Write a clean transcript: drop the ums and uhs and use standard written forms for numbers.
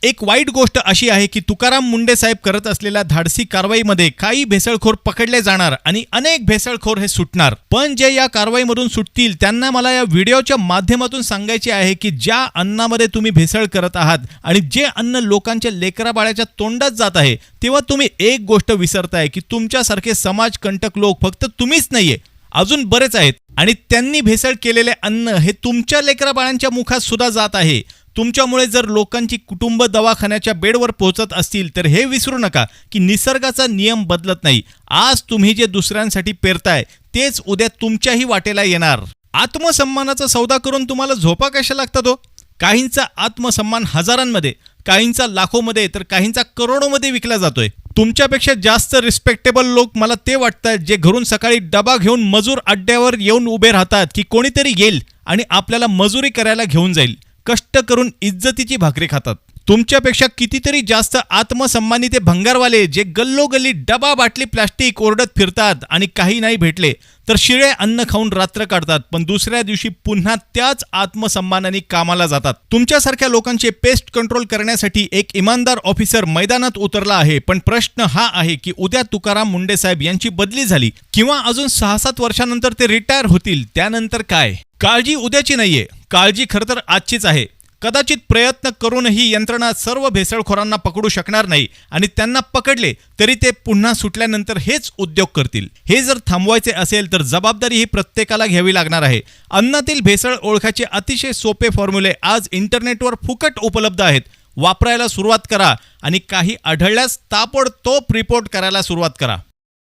एक वाईट गोष्ट अशी आहे की तुकाराम मुंडे साहेब करत असलेल्या धाडसी कारवाईमध्ये काही भेसळखोर पकडले जाणार आणि अनेक भेसळखोर हे सुटणार. पण जे या कारवाईमधून सुटतील त्यांना मला या व्हिडिओच्या माध्यमातून सांगायचे आहे की ज्या अन्नामध्ये तुम्ही भेसळ करत आहात आणि जे अन्न लोकांच्या लेकराबाळाच्या तोंडात जात आहे, तेव्हा तुम्ही एक गोष्ट विसरताय की तुमच्यासारखे समाजकंटक लोक फक्त तुम्हीच नाहीये, अजून बरेच आहेत आणि त्यांनी भेसळ केलेले अन्न हे तुमच्या लेकराबाळांच्या मुखात सुद्धा जात आहे. तुमच्यामुळे जर लोकांची कुटुंब दवाखान्याच्या बेडवर पोहोचत असतील तर हे विसरू नका की निसर्गाचा नियम बदलत नाही. आज तुम्ही जे दुसऱ्यांसाठी पेरताय तेच उद्या तुमच्याही वाटेला येणार. आत्मसन्मानाचा सौदा करून तुम्हाला झोपा कशा लागतात हो? काहींचा आत्मसन्मान हजारांमध्ये, काहींचा लाखोमध्ये तर काहींचा करोडोमध्ये विकला जातोय. तुमच्यापेक्षा जास्त रिस्पेक्टेबल लोक मला ते वाटतात जे घरून सकाळी डबा घेऊन मजूर अड्ड्यावर येऊन उभे राहतात की कोणीतरी येईल आणि आपल्याला मजुरी करायला घेऊन जाईल. कष्ट करून इज्जतीची भाकरी खातात. तुमच्यापेक्षा कितीतरी जास्त आत्मसन्मानी ते भंगारवाले जे गल्लोगल्ली डबा बाटली प्लास्टिक ओरडत फिरतात आणि काही नाही भेटले तर शिळे अन्न खाऊन रात्र काढतात, पण दुसऱ्या दिवशी पुन्हा त्याच आत्मसन्मानाने कामाला जातात. तुमच्यासारख्या लोकांचे पेस्ट कंट्रोल करण्यासाठी एक इमानदार ऑफिसर मैदानात उतरला आहे. पण प्रश्न हा आहे की उद्या तुकाराम मुंडे साहेब यांची बदली झाली किंवा अजून 6-7 वर्षानंतर ते रिटायर होतील, त्यानंतर काय? काळजी उद्याची नाहीये, काळजी खरं तर आजचीच आहे. कदाचित प्रयत्न करूनही यंत्रणा सर्व भेसळखोरांना पकडू शकणार नाही आणि त्यांना पकडले तरी ते पुन्हा सुटल्यानंतर हेच उद्योग करतील. हे जर थांबवायचे असेल तर जबाबदारी ही प्रत्येकाला घ्यावी लागणार आहे. अन्नातील भेसळ ओळखायचे अतिशय सोपे फॉर्म्युले आज इंटरनेटवर फुकट उपलब्ध आहेत. वापरायला सुरुवात करा आणि काही आढळल्यास ताबडतोब रिपोर्ट करायला सुरुवात करा.